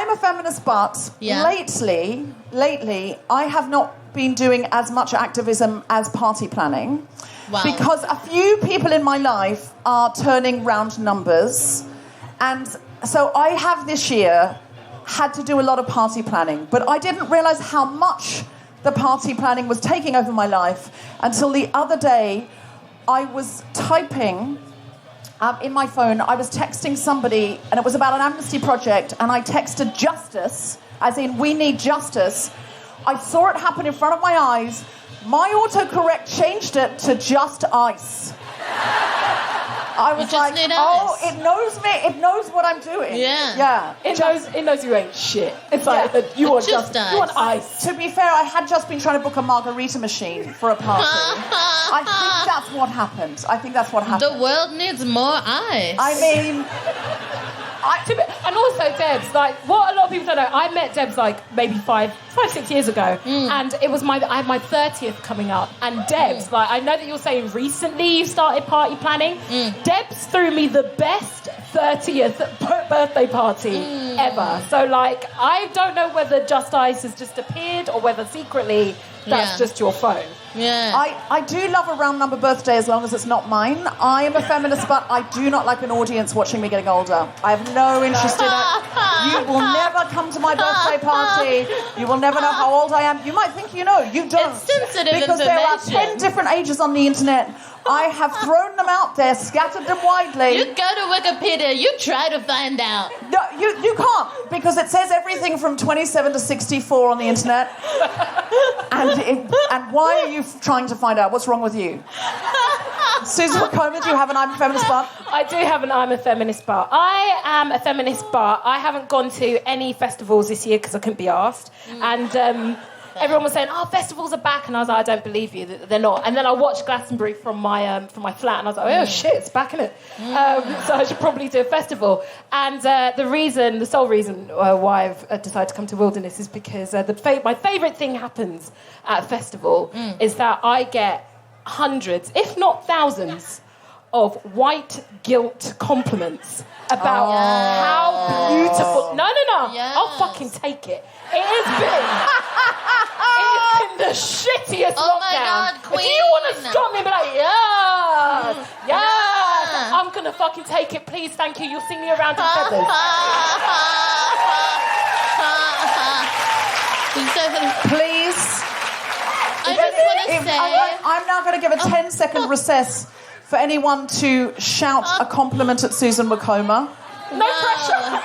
I'm a feminist, but lately, I have not been doing as much activism as party planning. Wow. Because a few people in my life are turning round numbers. And so I have this year had to do a lot of party planning. But I didn't realise how much the party planning was taking over my life until the other day I was typing in my phone. I was texting somebody, and it was about an amnesty project, and I texted justice, as in we need justice. I saw it happen in front of my eyes. My autocorrect changed it to just ice. I was like, oh, it knows me. It knows what I'm doing. Yeah. It knows you ain't shit. It's like, you want just ice. You want ice. To be fair, I had just been trying to book a margarita machine for a party. I think that's what happened. The world needs more ice. I mean... And also, Debs, like, what a lot of people don't know, I met Debs, like, maybe 6 years ago, and it was I had my 30th coming up, and Debs, like, I know that you're saying recently you started party planning. Debs threw me the best 30th birthday party ever. So, like, I don't know whether Just Ice has just appeared or whether secretly that's just your phone. Yeah. I do love a round number birthday as long as it's not mine. I am a feminist, but I do not like an audience watching me getting older. I have no interest in it. You will never come to my birthday party. You will never know how old I am. You might think you know. You don't. It's sensitive because information. There are 10 different ages on the internet. I have thrown them out there, scattered them widely. You go to Wikipedia, you try to find out. No, you can't, because it says everything from 27 to 64 on the internet. And why are you trying to find out? What's wrong with you? Susan Wokoma, do you have an I'm a Feminist bar? I do have an I'm a Feminist bar. I am a feminist bar. I haven't gone to any festivals this year because I couldn't be asked. And... everyone was saying, "Oh, festivals are back," and I was like, "I don't believe you, they're not." And then I watched Glastonbury from my flat, and I was like, "Oh shit, it's back in it." So I should probably do a festival. And the sole reason why I've decided to come to Wilderness is because my favourite thing happens at a festival is that I get hundreds, if not thousands, of white guilt compliments about how beautiful. No. Yes. I'll fucking take it. It has been the shittiest lockdown. My God, Queen. Do you want to stop me and be like, yes, I'm going to fucking take it, please, thank you, you'll sing me around in feathers. Please. I just want to say... I'm now going to give a 10-second recess for anyone to shout a compliment at Susan Wokoma. No pressure.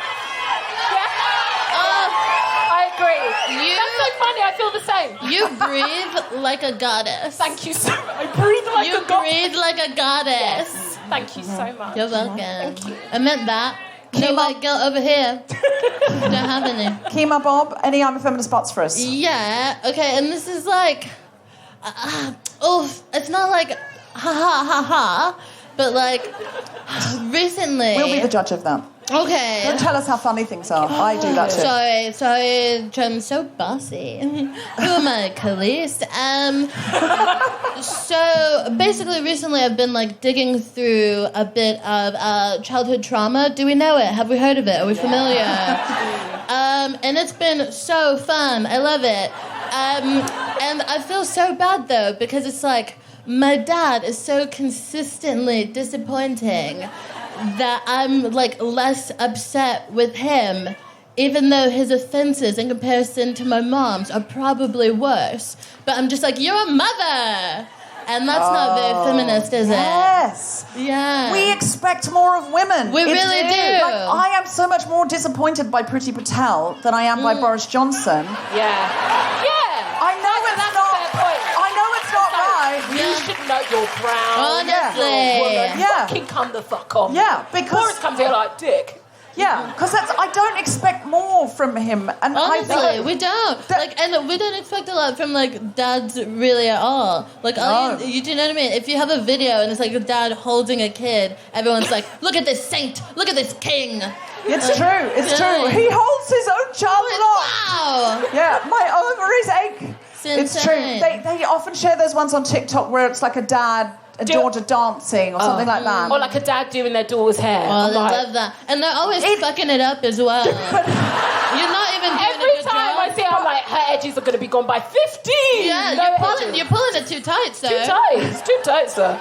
That's so funny, I feel the same. You breathe like a goddess. Thank you so much. I breathe like a goddess. You breathe like a goddess. Yes. Thank you so much. You're welcome. Thank you. I meant that. No white guilt over here. Don't have any. Kemah Bob, any I'm a Feminist spots for us? Yeah, okay, and this is like... it's not like ha, but like recently... We'll be the judge of that. Okay. Don't tell us how funny things are. I do that too. Sorry, I'm so bossy. Who am I, Khalees? So basically recently I've been like digging through a bit of childhood trauma. Do we know it? Have we heard of it? Are we familiar? And it's been so fun. I love it. And I feel so bad though, because it's like my dad is so consistently disappointing that I'm, like, less upset with him, even though his offenses in comparison to my mom's are probably worse. But I'm just like, you're a mother! And that's not very feminist, is it? Yes. Yeah. We expect more of women. We really do. Like, I am so much more disappointed by Priti Patel than I am by Boris Johnson. Yeah. I know it's not right. You should know you're brown. Honestly. Woman. Fucking come the fuck on. Yeah, because... Boris comes here like, dick. Yeah, because I don't expect more from him. And honestly, we don't. And we don't expect a lot from, like, dads really at all. Like, you do you know what I mean? If you have a video and it's, like, a dad holding a kid, everyone's like, look at this saint, look at this king. It's true. He holds his own child locked. Wow. Yeah, my ovaries ache. It's true. They often share those ones on TikTok where it's like a dad and daughter dancing or something like that. Or like a dad doing their daughter's hair. Oh, I love that. And they're always fucking it up as well. You're gone by 15. Yeah, you're pulling it too tight, sir. Too tight, sir.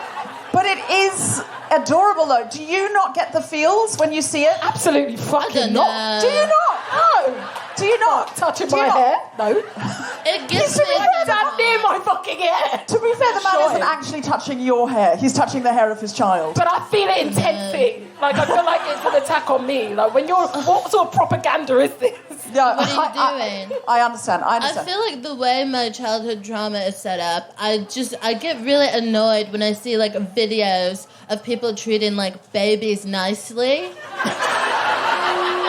But it is adorable, though. Do you not get the feels when you see it? Absolutely fucking not. Do you not? No. Do you not? Touching my hair? No. It gives me Stand near my fucking hair. To be fair, the man isn't actually touching your hair. He's touching the hair of his child. But I feel it intensely. Like, I feel like it's an attack on me. Like, what sort of propaganda is this? Yeah, What are you doing? I understand. I feel like the way my childhood trauma is set up, I get really annoyed when I see like videos of people treating like babies nicely.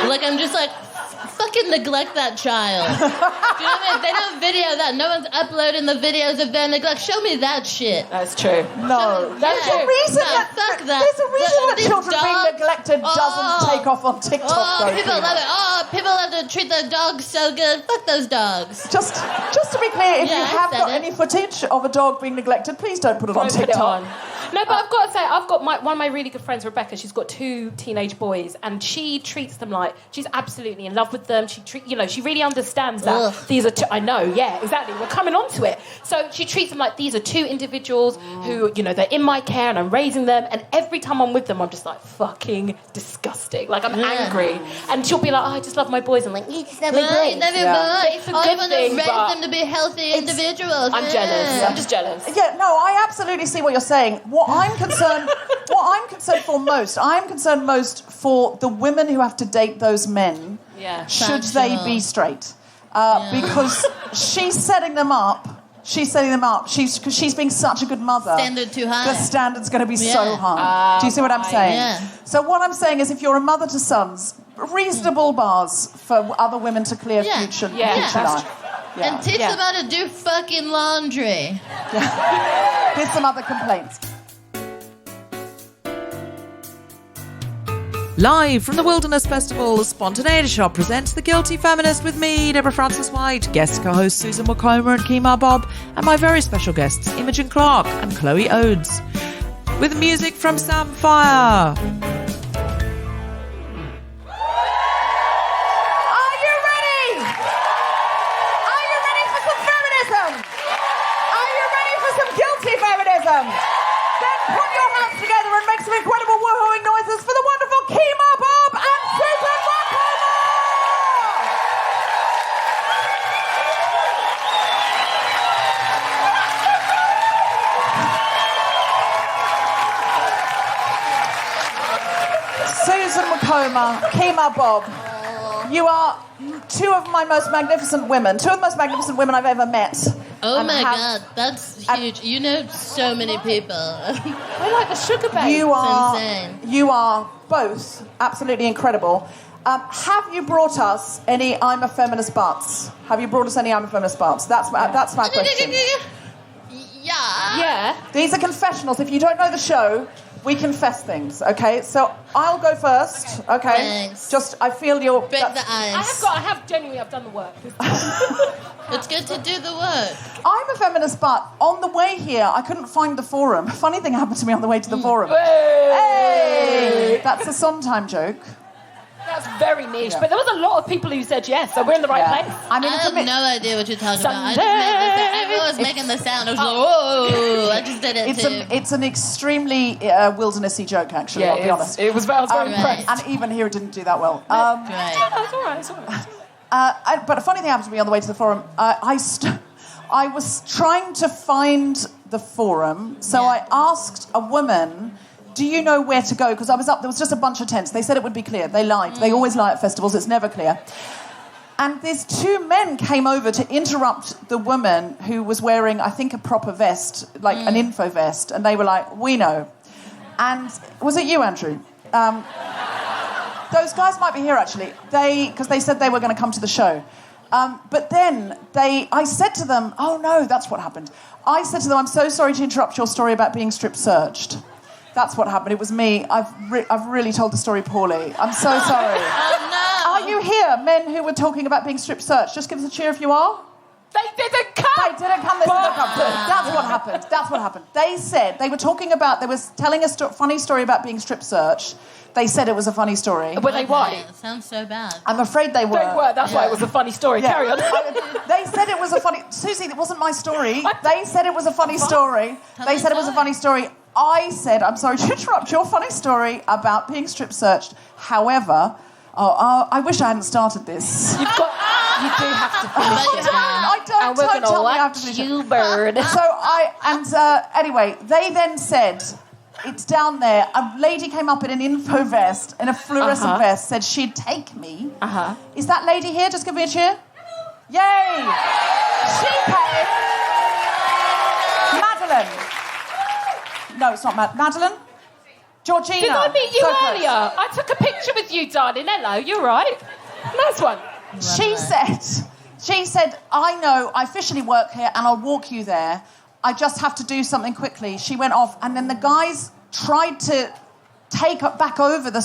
Like I'm just like, fucking neglect that child. Do you know what I mean? They don't video that. No one's uploading the videos of their neglect. Show me that shit. That's true. No. That's There's a reason fuck that. There's a reason that These children being dogs- neglected doesn't take off on TikTok. though, people Kemah. love it. People love to treat their dogs so good. Fuck those dogs. Just to be clear, if Yeah, you I have said got it. any footage of a dog being neglected, please don't put it on Don't put it TikTok. on. No, but I've got to say, I've got one of my really good friends, Rebecca. She's got 2 teenage boys, and she treats them like she's absolutely in love with them. She really understands that these are 2. I know, yeah, exactly. We're coming on to it. So she treats them like these are 2 individuals who, they're in my care and I'm raising them. And every time I'm with them, I'm just like fucking disgusting. Like I'm angry, and she'll be like, "Oh, I just love my boys." I'm like, "You just love my boys." It's a good want thing, to raise but them to be healthy individuals. I'm jealous. I'm just jealous. Yeah, no, I absolutely see what you're saying. What I'm concerned for most, I'm concerned most for the women who have to date those men. Yeah. Should they be straight? Because she's setting them up. Because she's being such a good mother. Standard too high. The standard's going to be so high. Do you see what I'm saying? Yeah. So what I'm saying is, if you're a mother to sons, reasonable bars for other women to clear future life. Yeah. And teach them how to do fucking laundry. Here's some other complaints. Live from the Wilderness Festival, the Spontaneity Shop presents The Guilty Feminist with me, Deborah Francis-White, guest co-hosts Susan Wokoma and Kemah Bob, and my very special guests, Imogen Cla and Chloe Odes. With music from Sam Fire. Are you ready? Are you ready for some feminism? Are you ready for some guilty feminism? Then put your hands together and make some incredible woohooing noises for the wonderful Kemah Bob and Susan Wokoma! Susan Wokoma, Kemah Bob, you are 2 of my most magnificent women. 2 of the most magnificent women I've ever met. Oh my God, that's huge. You know so many people. We're like the sugar babe. You are both absolutely incredible. Have you brought us any I'm a Feminist butts? Have you brought us any I'm a Feminist butts? That's my question. Yeah. These are confessionals. If you don't know the show, we confess things, okay? So I'll go first, okay? Thanks. I feel your... Break the ice. I've done the work. It's good to do the work. I'm a feminist, but on the way here, I couldn't find the forum. Funny thing happened to me on the way to the forum. Hey! That's a Sondheim joke. That's very niche, but there was a lot of people who said yes, so we're in the right place. I have no idea what you're talking about. Everyone was making the sound. I was like, whoa, I just did it too. It's an extremely wildernessy joke, actually, I'll be honest. I was very impressed. And even here, it didn't do that well. It's all right. But a funny thing happened to me on the way to the forum. I was trying to find the forum, so I asked a woman, do you know where to go? Because I was up, there was just a bunch of tents. They said it would be clear. They lied. They always lie at festivals. It's never clear. And these 2 men came over to interrupt the woman who was wearing, I think, a proper vest, like an info vest. And they were like, we know. And was it you, Andrew? Those guys might be here, actually. Because they said they were going to come to the show. But then I said to them, oh, no, that's what happened. I said to them, I'm so sorry to interrupt your story about being strip searched. That's what happened. It was me. I've really told the story poorly. I'm so sorry. Oh, no. Are you here, men who were talking about being strip searched? Just give us a cheer if you are. They didn't come. They didn't come. They didn't come. That's what happened. That's what happened. They said, they were talking about, they were telling a funny story about being strip searched. They said it was a funny story. Were they white? It sounds so bad. I'm afraid they were. They were. That's why it was a funny story. Yeah. Carry on. They said it was a funny... Susie, it wasn't my story. They said it was a funny story. They said it was a funny story. I said, I'm sorry to interrupt, your funny story about being strip searched. However... I wish I hadn't started this. You do have to finish it. I don't. And we're going to watch you, bird. So anyway, they then said, it's down there. A lady came up in an info vest, in a fluorescent vest, said she'd take me. Is that lady here? Just give me a cheer. Yay! She came. Madeline. No, it's not Madeline. Georgina. Did I meet you so earlier? I took a picture with you, darling. Hello, you're right. Nice one. She said, I know, I officially work here and I'll walk you there. I just have to do something quickly. She went off and then the guys tried to take her back over the...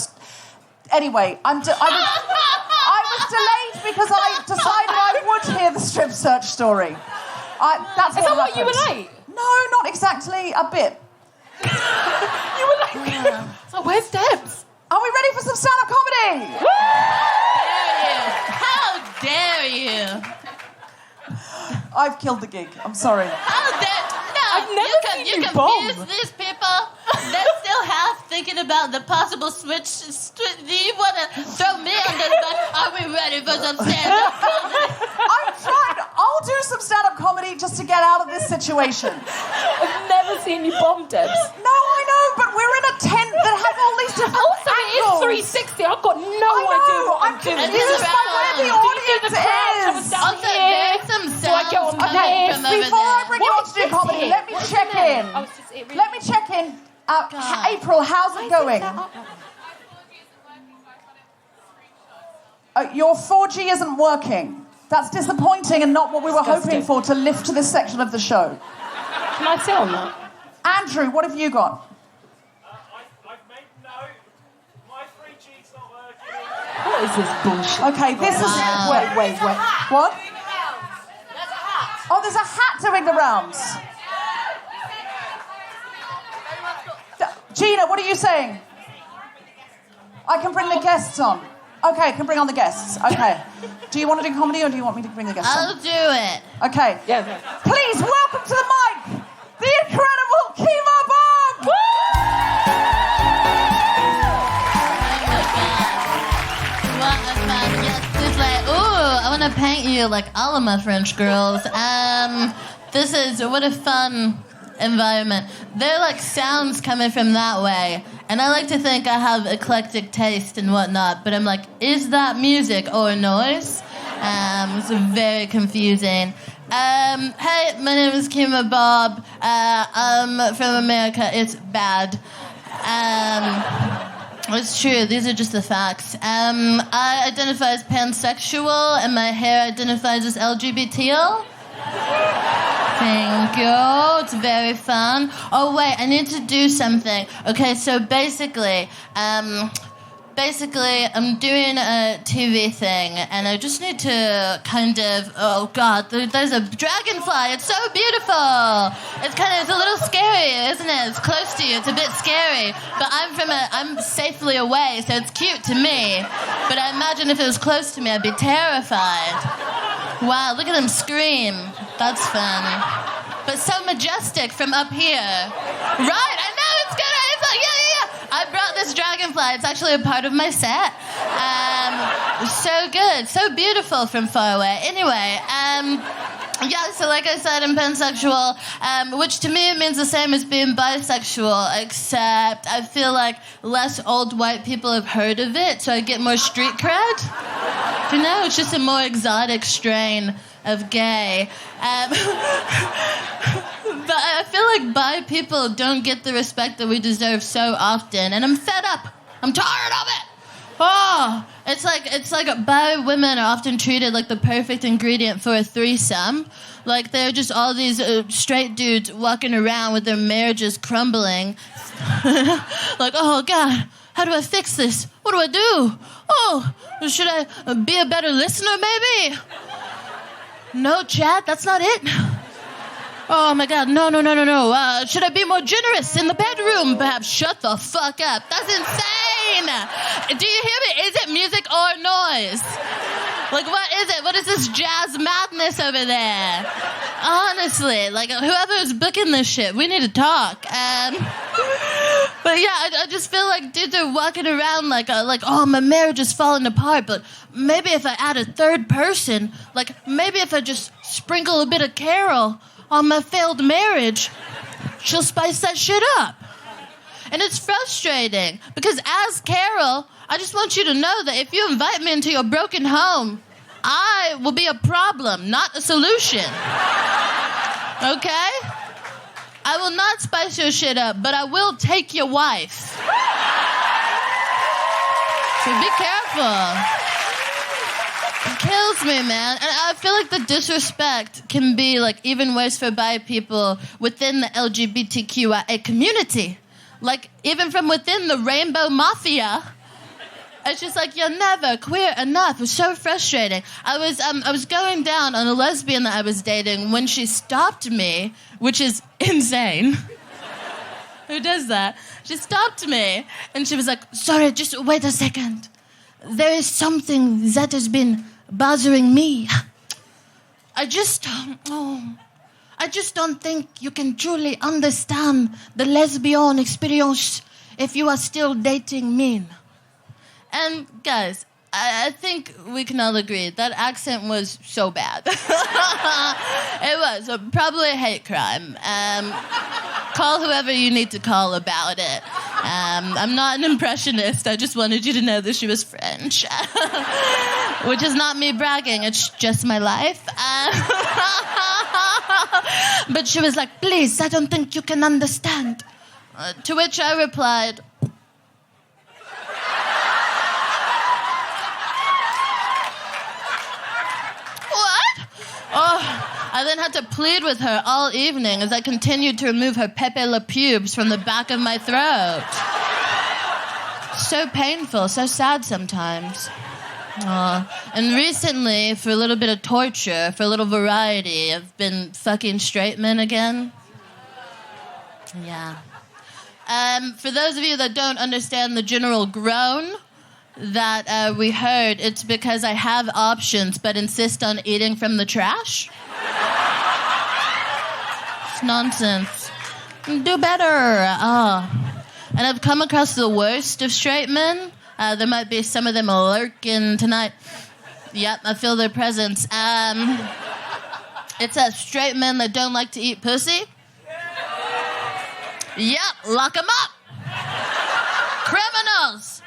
Anyway, I was delayed because I decided I would hear the strip search story. That's Is that why you were late? No, not exactly. A bit. You were like, so where's Debs? Are we ready for some stand-up comedy? How dare you? I've killed the gig. I'm sorry. How dare... No, I've never seen you confuse bomb. these people. They're still half thinking about the possible switch. Do you want to throw me under the bus? Are we ready for some stand-up comedy? I'm trying. I'll do some stand-up comedy just to get out of this situation. I've never seen you bomb, Debs. No, I know, but we're in a tent that has all these different Also, angles. it is 360. I've got no idea what I'm doing. confused by where the audience is. Also, there's some Do I get on sounds the coming list? from over Before I there. bring you on to do comedy, let me check in. Let me check in. April, how's it going? Your 4G isn't working. That's disappointing and not what we were hoping for to lift to this section of the show. Can I sit on that? Andrew, what have you got? I've made note. My 3G's not working. What is this bullshit? Okay, this is... Wait. What? Oh, there's a hat doing the rounds. Gina, what are you saying? I can bring the guests on. Okay, I can bring on the guests. Okay. Do you want to do comedy or do you want me to bring the guests on? I'll do it. Okay. Yeah. Please welcome to the mic, the incredible Kemah Bob! What a fun. Yes, it's like, ooh, I want to paint you like all of my French girls. What a fun environment. There are like sounds coming from that way. And I like to think I have eclectic taste and whatnot, but I'm like, is that music or noise? It's very confusing. Hey, my name is Kemah Bob. I'm from America. It's bad. It's true. These are just the facts. I identify as pansexual, and my hair identifies as LGBTL. Thank you. It's very fun. Oh, wait, I need to do something. Okay, so basically, I'm doing a TV thing, and I just need to kind of... Oh, God, there's a dragonfly. It's so beautiful. It's a little scary, isn't it? It's close to you. It's a bit scary. But I'm safely away, so it's cute to me. But I imagine if it was close to me, I'd be terrified. Wow, look at them scream. That's fun. But so majestic from up here. Right, I know, it's good. It's like, yeah. I brought this dragonfly. It's actually a part of my set. So good, so beautiful from far away. Anyway, yeah, so like I said, I'm pansexual, which to me it means the same as being bisexual, except I feel like less old white people have heard of it, so I get more street cred. You know, it's just a more exotic strain of gay. But I feel like bi people don't get the respect that we deserve so often, and I'm fed up. I'm tired of it. Oh, it's like bi women are often treated like the perfect ingredient for a threesome. Like they're just all these straight dudes walking around with their marriages crumbling. Like, oh God, how do I fix this? What do I do? Oh, should I be a better listener maybe? No, Chad, that's not it. Oh my God, no. Should I be more generous in the bedroom? Perhaps shut the fuck up. That's insane. Do you hear me? Is it music or noise? Like, what is it? What is this jazz madness over there? Honestly, like, whoever is booking this shit, we need to talk. But yeah, I just feel like dudes are walking around like, oh, my marriage is falling apart, but maybe if I add a third person, like, maybe if I just sprinkle a bit of Carol on my failed marriage, she'll spice that shit up. And it's frustrating, because as Carol, I just want you to know that if you invite me into your broken home, I will be a problem, not a solution. Okay? I will not spice your shit up, but I will take your wife. So be careful. It kills me, man. And I feel like the disrespect can be like even worse for bi people within the LGBTQIA community. Like even from within the rainbow mafia. It's just like, you're never queer enough. It was so frustrating. I was going down on a lesbian that I was dating when she stopped me, which is insane. Who does that? She stopped me, and she was like, sorry, just wait a second. There is something that has been bothering me. I just don't think you can truly understand the lesbian experience if you are still dating men. And guys, I think we can all agree that accent was so bad. It was probably a hate crime. Call whoever you need to call about it. I'm not an impressionist. I just wanted you to know that she was French. Which is not me bragging. It's just my life. But she was like, please, I don't think you can understand. To which I replied, I then had to plead with her all evening as I continued to remove her Pepe Le pubes from the back of my throat. So painful, so sad sometimes. And recently, for a little bit of torture, for a little variety, I've been fucking straight men again. Yeah. For those of you that don't understand the general groan that we heard, it's because I have options but insist on eating from the trash. It's nonsense. Do better. And I've come across the worst of straight men. There might be some of them lurking tonight. Yep, I feel their presence. It's straight men that don't like to eat pussy. Yep, lock them up. Criminals.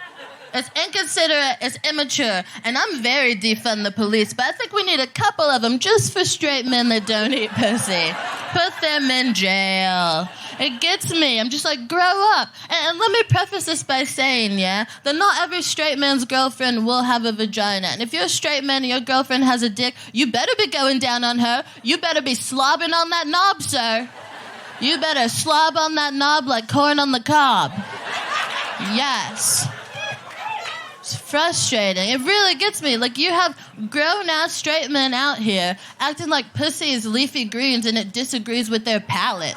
It's inconsiderate, it's immature, and I'm very defund the police, but I think we need a couple of them just for straight men that don't eat pussy. Put them in jail. It gets me. I'm just like, grow up. And let me preface this by saying, yeah, that not every straight man's girlfriend will have a vagina. And if you're a straight man and your girlfriend has a dick, you better be going down on her. You better be slobbing on that knob, sir. You better slob on that knob like corn on the cob. Yes. It's frustrating. It really gets me. Like, you have grown-ass straight men out here acting like pussy is leafy greens and it disagrees with their palate.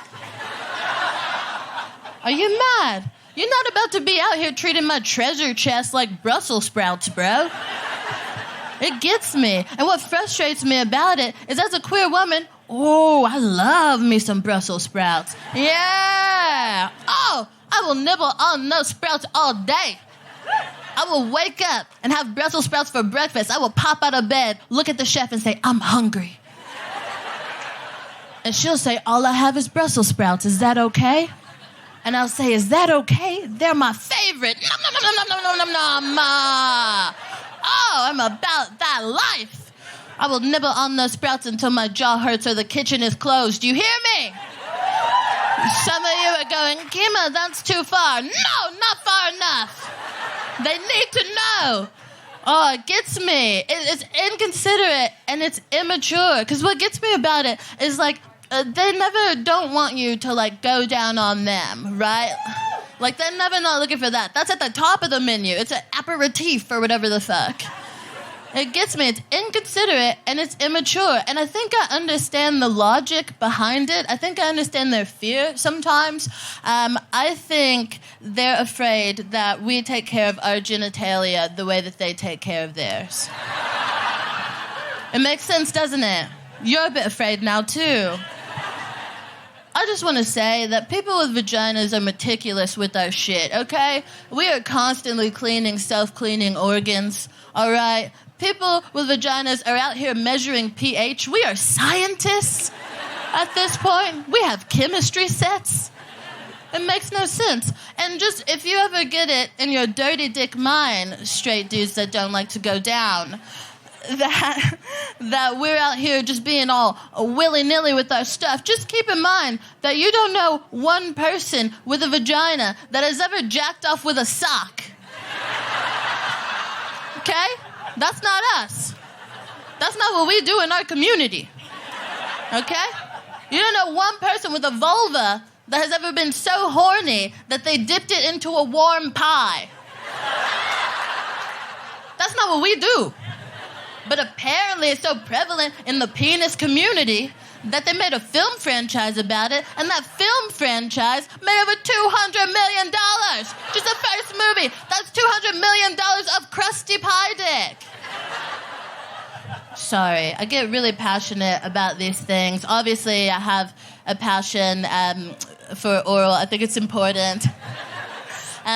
Are you mad? You're not about to be out here treating my treasure chest like Brussels sprouts, bro. It gets me. And what frustrates me about it is, as a queer woman, oh, I love me some Brussels sprouts. Yeah. Oh, I will nibble on those sprouts all day. I will wake up and have Brussels sprouts for breakfast. I will pop out of bed, look at the chef and say, I'm hungry. And she'll say, all I have is Brussels sprouts. Is that okay? And I'll say, is that okay? They're my favorite. Nom, nom, nom, nom, nom, nom, nom, nom. Oh, I'm about that life. I will nibble on those sprouts until my jaw hurts or the kitchen is closed. You hear me? Some of you are going, Kemah, that's too far. No, not far enough. They need to know. Oh, it gets me. It's inconsiderate and it's immature. Because what gets me about it is, like, they never don't want you to, like, go down on them, right? Like, they're never not looking for that. That's at the top of the menu. It's an aperitif or whatever the fuck. It gets me. It's inconsiderate and it's immature. And I think I understand the logic behind it. I think I understand their fear sometimes. I think they're afraid that we take care of our genitalia the way that they take care of theirs. It makes sense, doesn't it? You're a bit afraid now, too. I just want to say that people with vaginas are meticulous with our shit, okay? We are constantly cleaning self-cleaning organs, all right? People with vaginas are out here measuring pH. We are scientists at this point. We have chemistry sets. It makes no sense. And just, if you ever get it in your dirty dick mind, straight dudes that don't like to go down, that we're out here just being all willy-nilly with our stuff, just keep in mind that you don't know one person with a vagina that has ever jacked off with a sock. Okay? That's not us. That's not what we do in our community. Okay? You don't know one person with a vulva that has ever been so horny that they dipped it into a warm pie. That's not what we do. But apparently it's so prevalent in the penis community that they made a film franchise about it, and that film franchise made over $200 million. Just the first movie. That's $200 million of crusty pie dick. Sorry, I get really passionate about these things. Obviously, I have a passion for oral. I think it's important.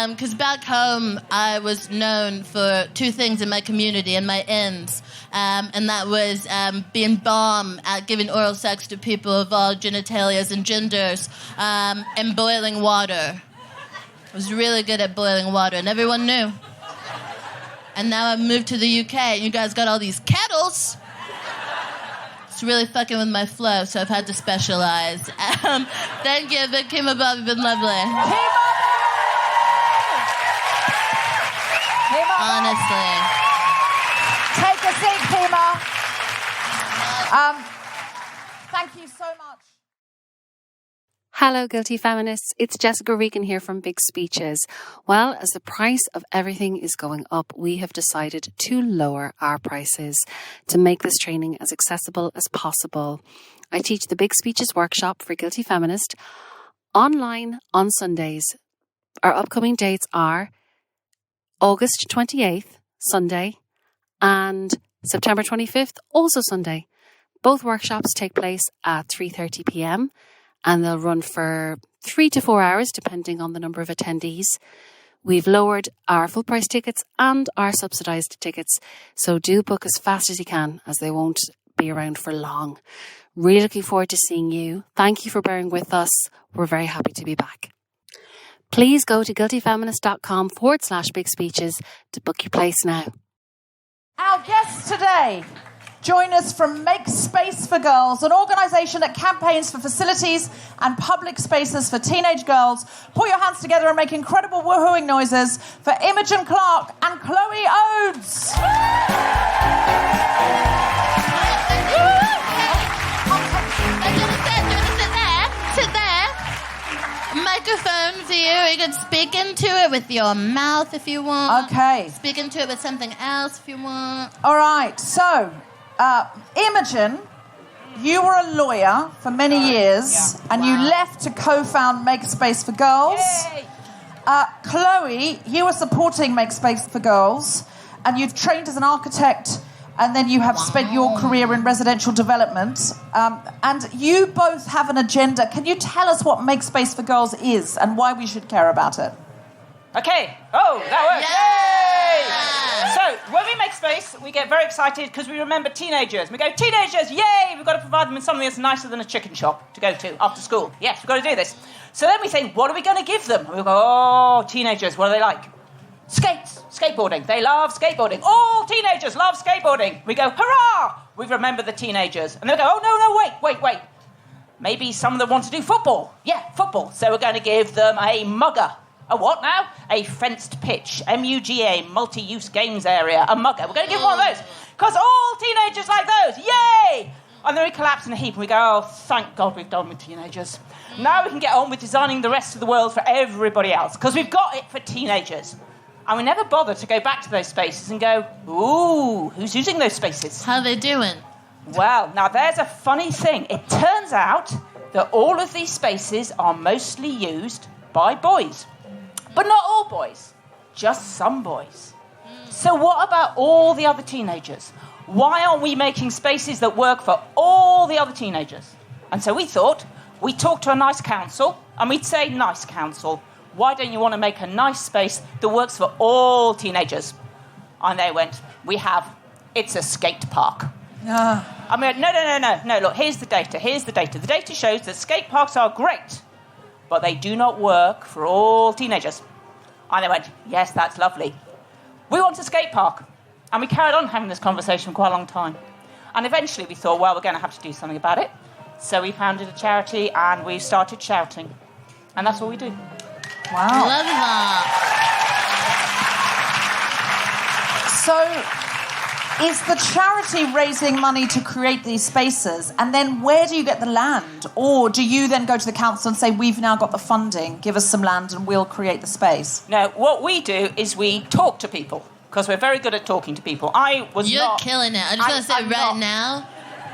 Because back home, I was known for two things in my community and my ends. And that was being bomb at giving oral sex to people of all genitalias and genders, and boiling water. I was really good at boiling water, and everyone knew. And now I've moved to the UK, and you guys got all these kettles. It's really fucking with my flow, so I've had to specialize. Thank you, but Kemah Bob, you've been lovely. Honestly. Take a seat, Kemah. Thank you so much. Hello, Guilty Feminists. It's Jessica Regan here from Big Speeches. Well, as the price of everything is going up, we have decided to lower our prices to make this training as accessible as possible. I teach the Big Speeches workshop for Guilty Feminist online on Sundays. Our upcoming dates are August 28th, Sunday, and September 25th, also Sunday. Both workshops take place at 3:30 p.m. and they'll run for 3 to 4 hours, depending on the number of attendees. We've lowered our full price tickets and our subsidised tickets, so do book as fast as you can, as they won't be around for long. Really looking forward to seeing you. Thank you for bearing with us. We're very happy to be back. Please go to guiltyfeminist.com/big speeches to book your place now. Our guests today join us from Make Space for Girls, an organisation that campaigns for facilities and public spaces for teenage girls. Put your hands together and make incredible woohooing noises for Imogen Cla and Chloe Oates. Sit there. Microphone for you. You can speak into it with your mouth if you want. Okay. Speak into it with something else if you want. All right. So, Imogen, you were a lawyer for many years, and you left to co-found Make Space for Girls. Chloe, you were supporting Make Space for Girls, and you've trained as an architect, and then you have spent your career in residential development. And you both have an agenda. Can you tell us what Make Space for Girls is and why we should care about it? Okay. Oh, that works. Yeah. Yay! So, when we make space, we get very excited because we remember teenagers. We go, teenagers, yay! We've got to provide them with something that's nicer than a chicken shop to go to after school. Yes, we've got to do this. So then we think, what are we going to give them? And we go, oh, teenagers, what do they like? Skateboarding. They love skateboarding. All teenagers love skateboarding. We go, hurrah! We remember the teenagers. And they go, oh, no, wait. Maybe some of them want to do football. Yeah, football. So we're going to give them a mugger. A what now? A fenced pitch. MUGA, multi-use games area. A mugger. We're going to give one of those. Because all teenagers like those. Yay! And then we collapse in a heap and we go, oh, thank God we've done with teenagers. Now we can get on with designing the rest of the world for everybody else. Because we've got it for teenagers. And we never bother to go back to those spaces and go, ooh, who's using those spaces? How they doing? Well, now there's a funny thing. It turns out that all of these spaces are mostly used by boys. But not all boys, just some boys. So what about all the other teenagers? Why aren't we making spaces that work for all the other teenagers? And so we thought, we'd talk to a nice council, and we'd say, nice council, why don't you want to make a nice space that works for all teenagers? And they went, it's a skate park. I mean, no, look, here's the data. The data shows that skate parks are great, but they do not work for all teenagers. And they went, yes, that's lovely. We want a skate park. And we carried on having this conversation for quite a long time. And eventually we thought, well, we're going to have to do something about it. So we founded a charity and we started shouting. And that's all we do. Wow. Love that. So, is the charity raising money to create these spaces? And then where do you get the land? Or do you then go to the council and say, we've now got the funding, give us some land and we'll create the space? No, what we do is we talk to people. Because we're very good at talking to people. You're killing it. I just want to say now,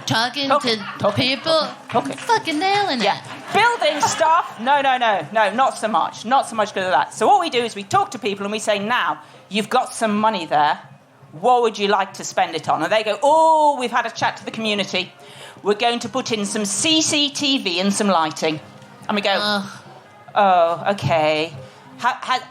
talking to people, fucking nailing it. Building stuff, no, not so much. Not so much good at that. So what we do is we talk to people and we say, now, you've got some money there. What would you like to spend it on? And they go, oh, we've had a chat to the community. We're going to put in some CCTV and some lighting. And we go, oh, okay.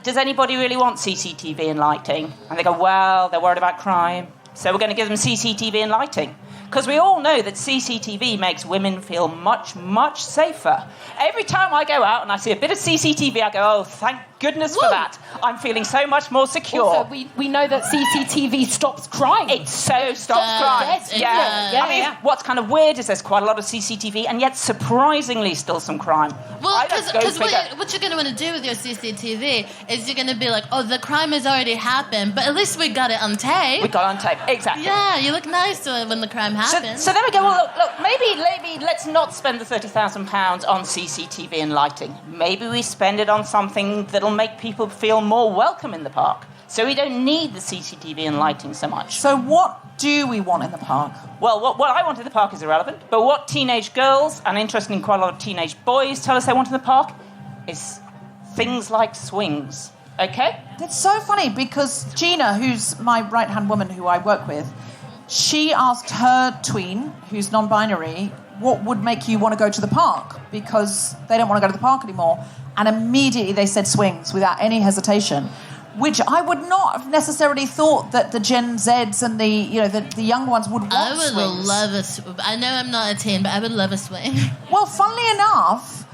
Does anybody really want CCTV and lighting? And they go, well, they're worried about crime. So we're going to give them CCTV and lighting. Because we all know that CCTV makes women feel much, much safer. Every time I go out and I see a bit of CCTV, I go, oh, thank goodness for that. I'm feeling so much more secure. Also, we know that CCTV stops crime. It stops crime. Yeah. What's kind of weird is there's quite a lot of CCTV and yet surprisingly still some crime. Well, because what you're going to want to do with your CCTV is you're going to be like, oh, the crime has already happened, but at least we got it on tape. We got it on tape, exactly. Yeah, you look nice when the crime happens. So then we go, well, look, maybe let's not spend the £30,000 on CCTV and lighting. Maybe we spend it on something that'll make people feel more welcome in the park. So we don't need the CCTV and lighting so much. So what do we want in the park? Well, what I want in the park is irrelevant. But what teenage girls, and interestingly quite a lot of teenage boys, tell us they want in the park is things like swings. Okay? It's so funny because Gina, who's my right-hand woman who I work with, she asked her tween, who's non-binary, what would make you want to go to the park? Because they don't want to go to the park anymore. And immediately they said swings without any hesitation, which I would not have necessarily thought that the Gen Zs and the young ones would want swings. I would love I know I'm not a teen, but I would love a swing. Well, funnily enough,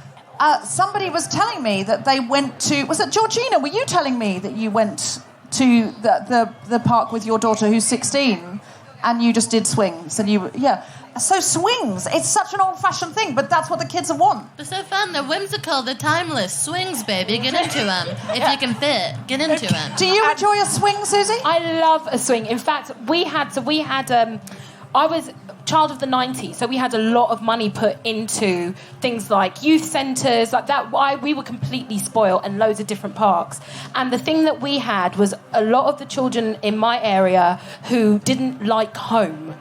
somebody was telling me that they went to... Was it Georgina? Were you telling me that you went to the park with your daughter who's 16 and you just did swings? And so swings, it's such an old-fashioned thing, but that's what the kids want. They're so fun. They're whimsical. They're timeless. Swings, baby. Get into them. If you can fit, get into them. Do you enjoy a swing, Susie? I love a swing. In fact, I was child of the 90s, so we had a lot of money put into things like youth centres, like that. We were completely spoiled, and loads of different parks. And the thing that we had was a lot of the children in my area who didn't like home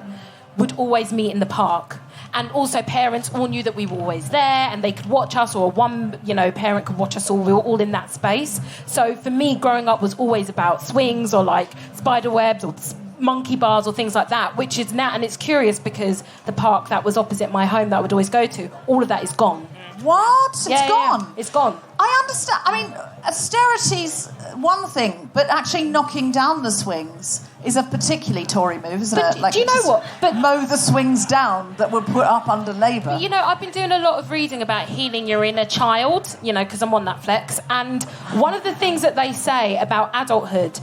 would always meet in the park. And also parents all knew that we were always there and they could watch us, or one parent could watch us all. We were all in that space. So for me, growing up was always about swings or like spider webs or monkey bars or things like that, which is now, and it's curious because the park that was opposite my home that I would always go to, all of that is gone. What? It's gone? Yeah. It's gone. I understand. I mean, austerity's one thing, but actually knocking down the swings is a particularly Tory move, isn't it? Do you know what? But mow the swings down that were put up under Labour. But, I've been doing a lot of reading about healing your inner child, because I'm on Netflix. And one of the things that they say about adulthood,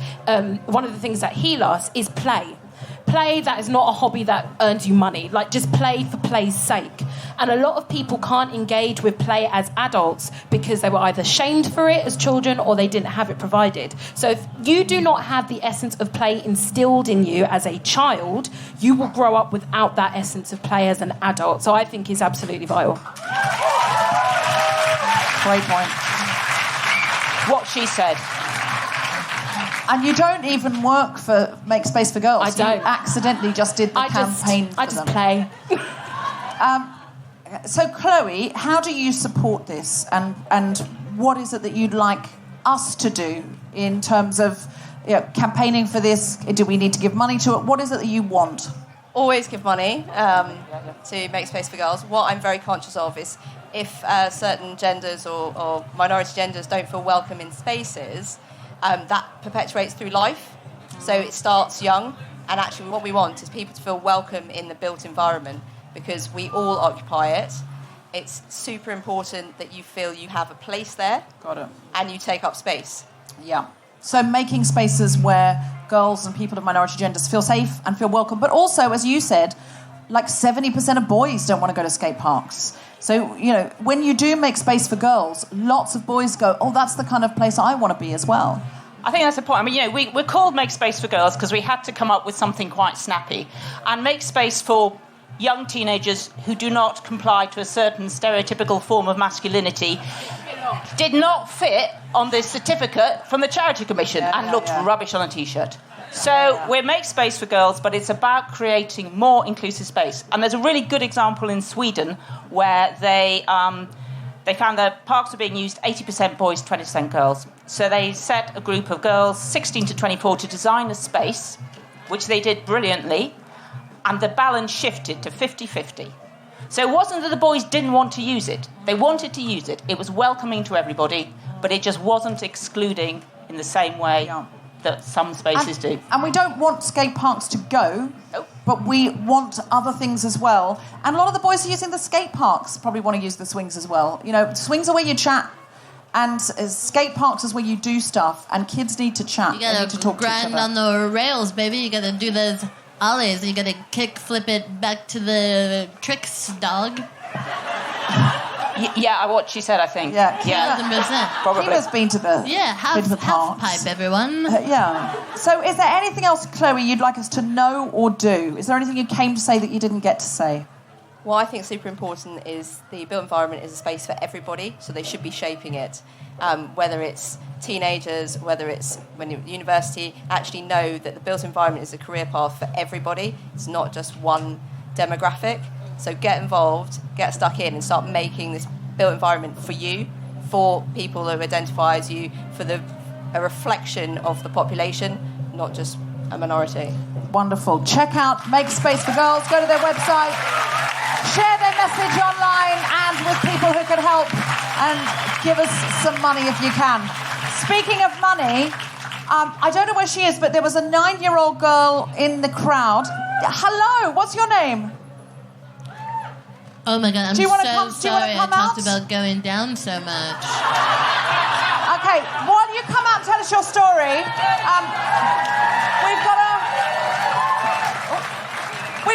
one of the things that heal us is play. Play that is not a hobby that earns you money. Like, just play for play's sake. And a lot of people can't engage with play as adults because they were either shamed for it as children or they didn't have it provided. So if you do not have the essence of play instilled in you as a child, you will grow up without that essence of play as an adult. So I think it's absolutely vital. Great point. What she said. And you don't even work for Make Space for Girls. I don't. You accidentally just did the campaign for I just them. play. So, Chloe, how do you support this? And what is it that you'd like us to do in terms of campaigning for this? Do we need to give money to it? What is it that you want? Always give money to Make Space for Girls. What I'm very conscious of is if certain genders or minority genders don't feel welcome in spaces, that perpetuates through life. So it starts young, and actually what we want is people to feel welcome in the built environment, because we all occupy it. It's super important that you feel you have a place there. Got it. And you take up space. Yeah. So making spaces where girls and people of minority genders feel safe and feel welcome. But also, as you said, like 70% of boys don't want to go to skate parks. So, when you do make space for girls, lots of boys go, oh, that's the kind of place I want to be as well. I think that's the point. I mean, we're called Make Space for Girls because we had to come up with something quite snappy and make space for young teenagers who do not comply to a certain stereotypical form of masculinity. Did not fit on the certificate from the Charity Commission and looked rubbish on a T-shirt. So we Make Space for Girls, but it's about creating more inclusive space. And there's a really good example in Sweden where they found that parks were being used 80% boys, 20% girls. So they set a group of girls, 16 to 24, to design a space, which they did brilliantly, and the balance shifted to 50-50. So it wasn't that the boys didn't want to use it. They wanted to use it. It was welcoming to everybody, but it just wasn't excluding in the same way that some spaces do. And we don't want skate parks to go, but we want other things as well. And a lot of the boys are using the skate parks probably want to use the swings as well. Swings are where you chat, and skate parks is where you do stuff, and kids need to chat. You gotta need to talk grind to each other. on the rails, baby. You gotta do those ollies. You gotta kick, flip it back to the tricks, dog. What she said, I think. Yeah. 1,000%. Probably. Kemah's been to the half parks. pipe, everyone. So is there anything else, Chloe, you'd like us to know or do? Is there anything you came to say that you didn't get to say? What I think is super important is the built environment is a space for everybody, so they should be shaping it. Whether it's teenagers, whether it's when you're at university, actually know that the built environment is a career path for everybody. It's not just one demographic. So get involved, get stuck in, and start making this built environment for you, for people who identify as you, for a reflection of the population, not just a minority. Wonderful. Check out Make Space for Girls. Go to their website. Share their message online and with people who can help, and give us some money if you can. Speaking of money, I don't know where she is, but there was a 9-year-old girl in the crowd. Hello, what's your name? Oh my God, I'm do you so I sorry I talked out? about going down so much. Okay, while you come out and tell us your story, we've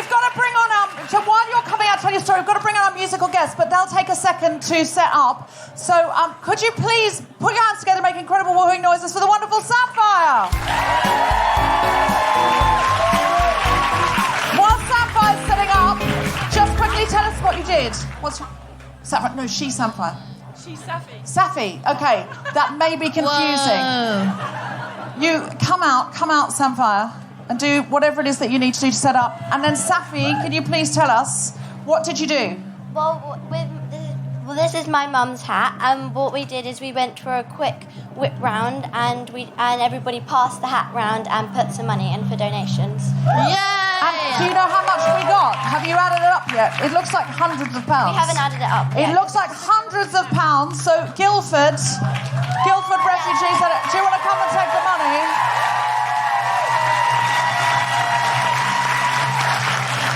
got to bring on so while you're coming out to tell your story, we've got to bring on our musical guests, but they'll take a second to set up. So could you please put your hands together and make incredible woohooing noises for the wonderful Sapphire? While Sapphire's setting up, just quickly tell us what you did. What's Sapphire? No, she's Sapphire. She's Safi. Safi, okay. That may be confusing. Whoa. You come out, Sapphire, and do whatever it is that you need to do to set up. And then Safi, can you please tell us, what did you do? Well, this is my mum's hat, and what we did is we went for a quick whip round, and everybody passed the hat round and put some money in for donations. Yay! And do you know how much we got? Have you added it up yet? It looks like hundreds of pounds. We haven't added it up yet. It looks like hundreds of pounds. So Guildford refugees, do you want to come and take the money?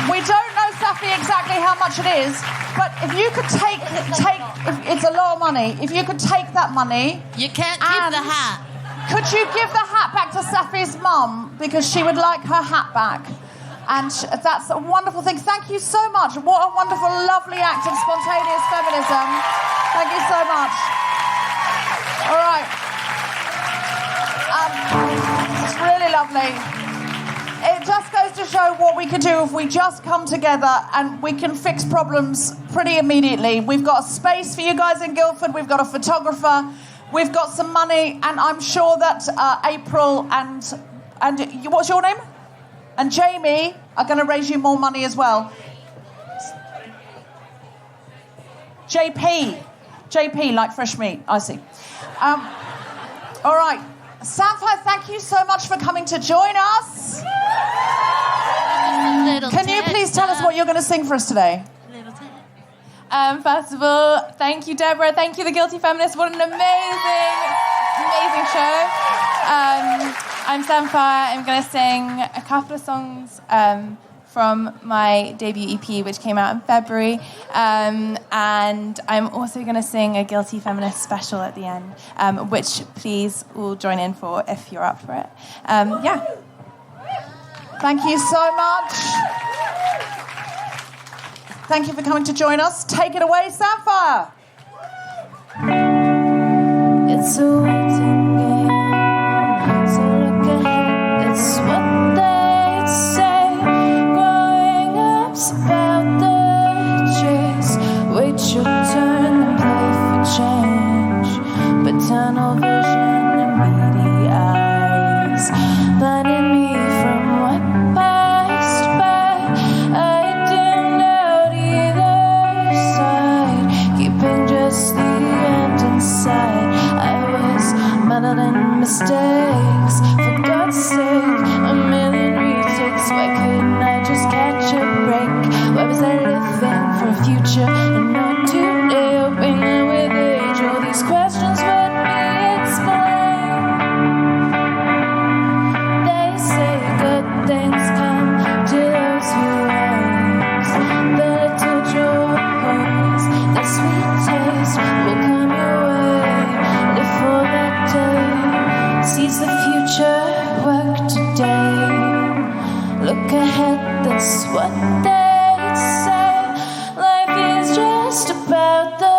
We don't know, Safi, exactly how much it is, but if you could take if it's a lot of money, if you could take that money... You can't keep the hat. Could you give the hat back to Safi's mum? Because she would like her hat back. And that's a wonderful thing. Thank you so much. What a wonderful, lovely act of spontaneous feminism. Thank you so much. All right. It's really lovely. It just goes to show what we can do if we just come together, and we can fix problems pretty immediately. We've got a space for you guys in Guildford. We've got a photographer. We've got some money, and I'm sure that April and what's your name? And Jamie are going to raise you more money as well. JP, like fresh meat. I see. All right. Sapphire, thank you so much for coming to join us. Can you please tell us what you're going to sing for us today? First of all, thank you, Deborah. Thank you, The Guilty Feminist. What an amazing show. I'm Sapphire. I'm going to sing a couple of songs from my debut EP, which came out in February. And I'm also going to sing a Guilty Feminist special at the end, which please all join in for if you're up for it. Yeah. Thank you so much. Thank you for coming to join us. Take it away, Sapphire. It's a waiting game, so look ahead. It's what they say. Growing up's about the chase. Wait your turn and play for change. But tunnel vision and beady eyes blinded me from what passed by. I dimmed out either side, keeping just the end inside. I was muddled in mistakes. For God's sake, a million retakes. Why couldn't I just catch a break? Why was I living for a future and not today? Hoping that with age all these questions would be explained. They say good things come to those who wait. The little joys, the sweet taste will come your way. Live for that day, seize the future, work today. Look ahead, that's what they say. Life is just about the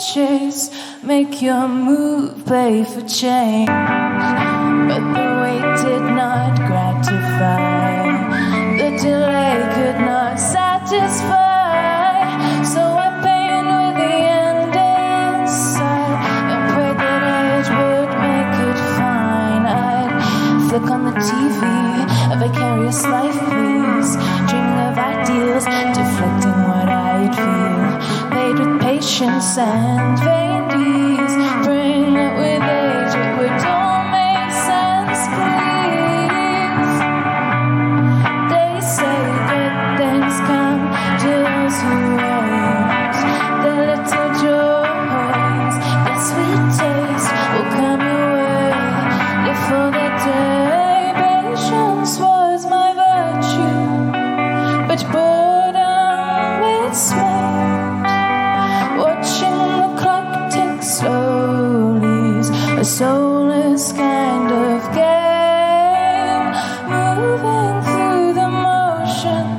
chase. Make your move, pay for change. But the wait did not gratify. The delay could not satisfy. So I pained with the end inside and prayed that age would make it fine. I'd flick on the TV, a vicarious life, please. Dreaming of ideals, deflecting what I'd feel. Paid with patience and vain deeds. Praying that with age it would all make sense, please. They say good things come to those who wait. The little joys, the sweet taste will come your way. Live for the day. Patience was my virtue, but boredom its mate. Watching the clock tick slowly is a soulless kind of game. Moving through the motions,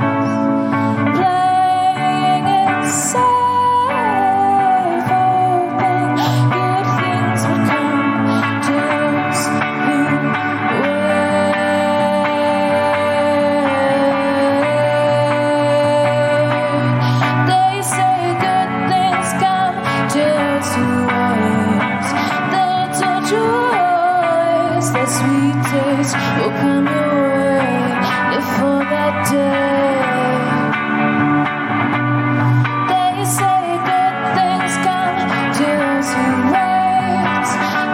playing it safe, hoping good things would come to those who wait. They say good things come to those who wait. The little joys, the sweet taste will come your way. Live for that day. They say good things come to those who wait.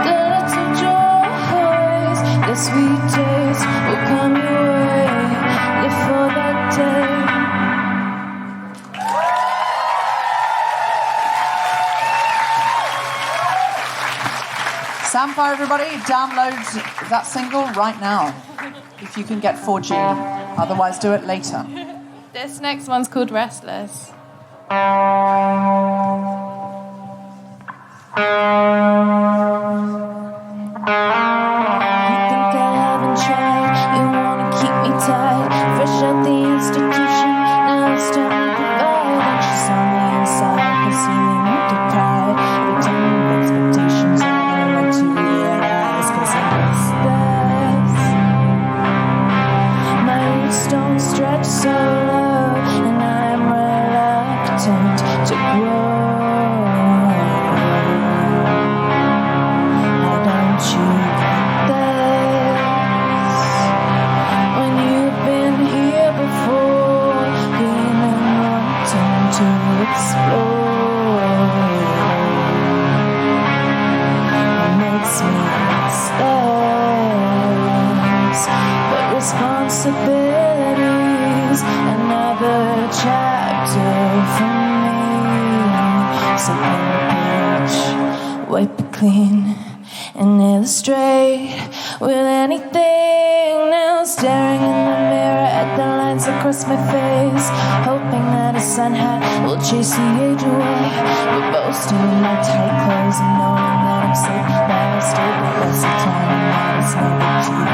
The little joys, the sweet taste will come your way. Live for that day. Sapphire, everybody, download that single right now. If you can get 4G. Otherwise, do it later. This next one's called Restless. You think I haven't tried, you wanna keep me tied, fresh out the institution, now it's time to provide. And she's on the inside, concealing empty pride, pretending expectations are hard to realize, 'cause I'm restless. My roots don't stretch so low, and I'm reluctant to grow. explore. It makes me anxious, but responsibilities another chapter for me. So pen page, wipe it clean, and illustrate with anything now. Staring in the mirror at the lines across my face, hoping that a sun hat will chase the age away. But boasting in my tight clothes and knowing that I'm safe. Now I stay the rest of the time, and that is no big deal.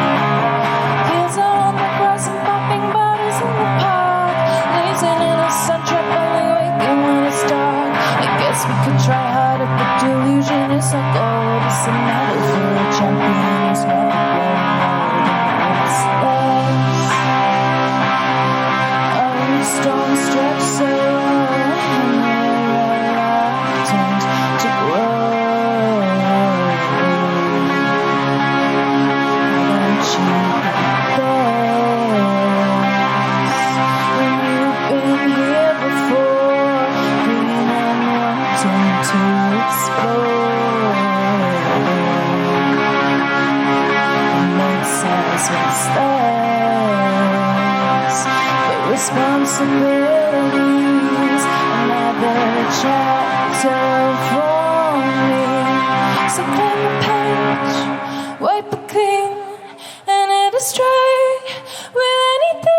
Heels are on the grass and popping bottles in the park, lazing in a sun trap, only waking when it's dark. I guess we could try harder, but delusion is our goal. It's a medal for a champion who's never grown old and restless. Oh, storm stretch so reluctant to grow. Don't you when you've been here before, green and wanting to explore. It makes us restless, but responsibilities another chapter for me. So clean the page, wipe it clean, and illustrate with anything.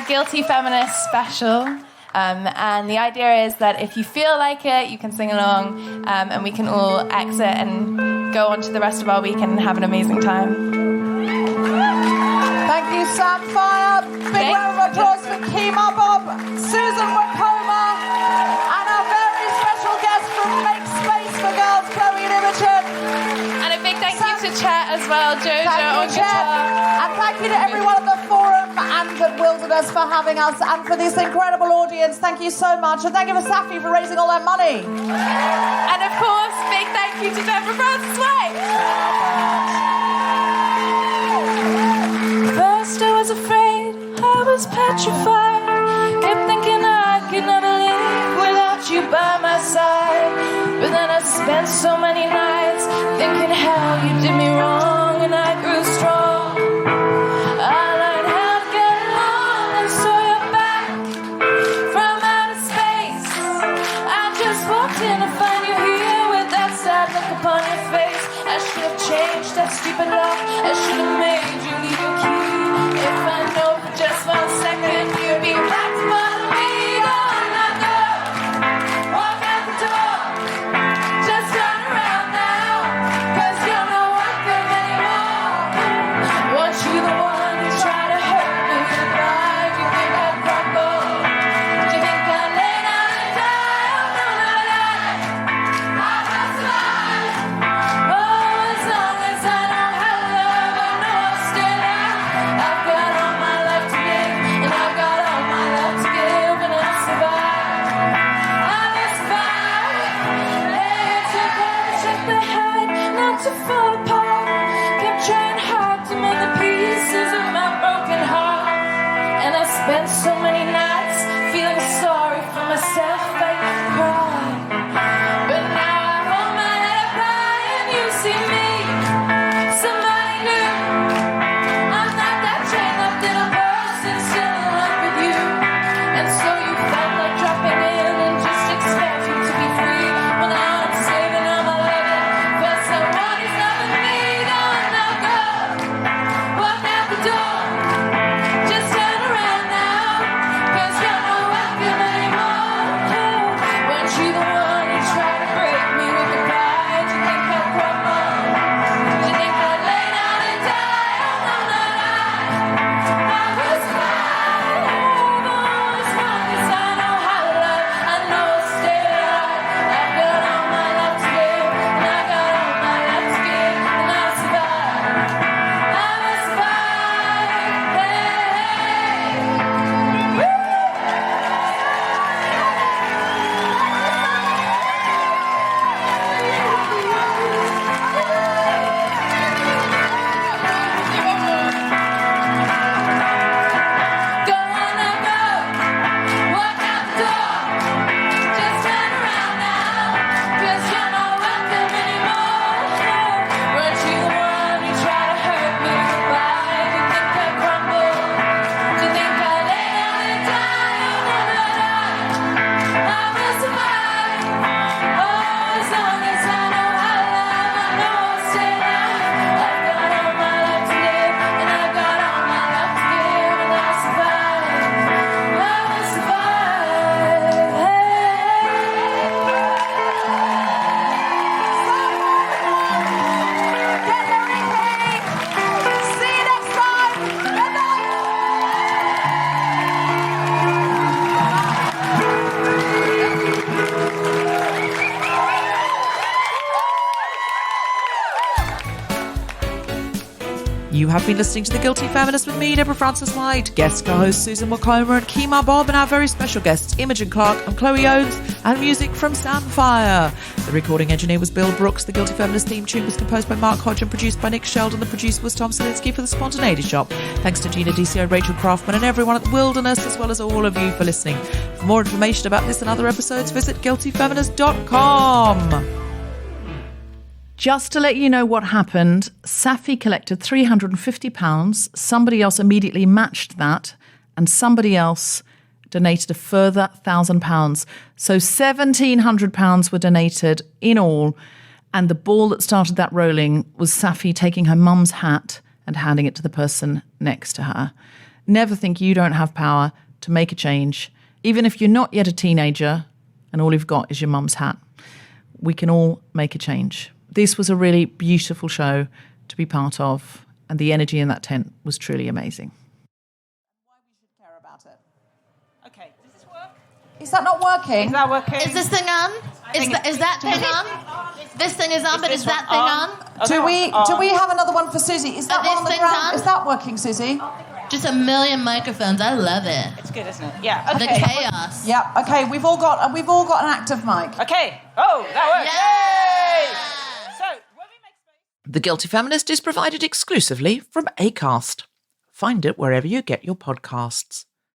Guilty Feminist special, and the idea is that if you feel like it, you can sing along, and we can all exit and go on to the rest of our week and have an amazing time. Thank you, Sam Fire. Big round of applause for Kemah Bob, Susan Wokoma, and our very special guest from Make Space for Girls, Chloe and Imogen. And a big thank you to Chet as well, Jojo on guitar. And thank you to everyone at the forum and at Wilderness for having us, and for this incredible audience. Thank you so much. And thank you for Safi for raising all that money. And of course, big thank you to Deborah Francis White. First I was afraid, I was petrified. Kept thinking I could never live without you by my side. But then I spent so many nights thinking how you did me wrong, and I grew strong. Upon your face, I should have changed that stupid lock. I should have made you leave your key. If I know for just 1 second you'd be back to follow me on my door. Walk out the door, just turn around now, 'cause you're not welcome anymore. have been listening to The Guilty Feminist with me, Deborah Frances-White, guest co-hosts Susan Wokoma and Kemah Bob, and our very special guests Imogen Cla and Chloe Oates, and music from Samfire. The recording engineer was Bill Brooks. The Guilty Feminist theme tune was composed by Mark Hodge and produced by Nick Sheldon. The producer was Tom Selinsky for The Spontaneity Shop. Thanks to Gina DCO, Rachel Craftman, and everyone at The Wilderness, as well as all of you for listening. For more information about this and other episodes, visit guiltyfeminist.com. Just to let you know what happened, Safi collected £350. Somebody else immediately matched that, and somebody else donated a further £1,000. So £1,700 were donated in all, and the ball that started that rolling was Safi taking her mum's hat and handing it to the person next to her. Never think you don't have power to make a change, even if you're not yet a teenager and all you've got is your mum's hat. We can all make a change. This was a really beautiful show to be part of, and the energy in that tent was truly amazing. Why we should care about it. Okay, does this work? Is that not working? Is that working? Is this thing on? Is that thing on? This thing is on, but is that thing on? Do we have another one for Susie? Is that one on the ground? on? Is that working, Susie? Just a million microphones. I love it. It's good, isn't it? Yeah. Okay. The chaos. Yeah. Okay. We've all got an active mic. Okay. Oh, that works. Yeah. Yay! So, when we make space. The Guilty Feminist is provided exclusively from Acast. Find it wherever you get your podcasts.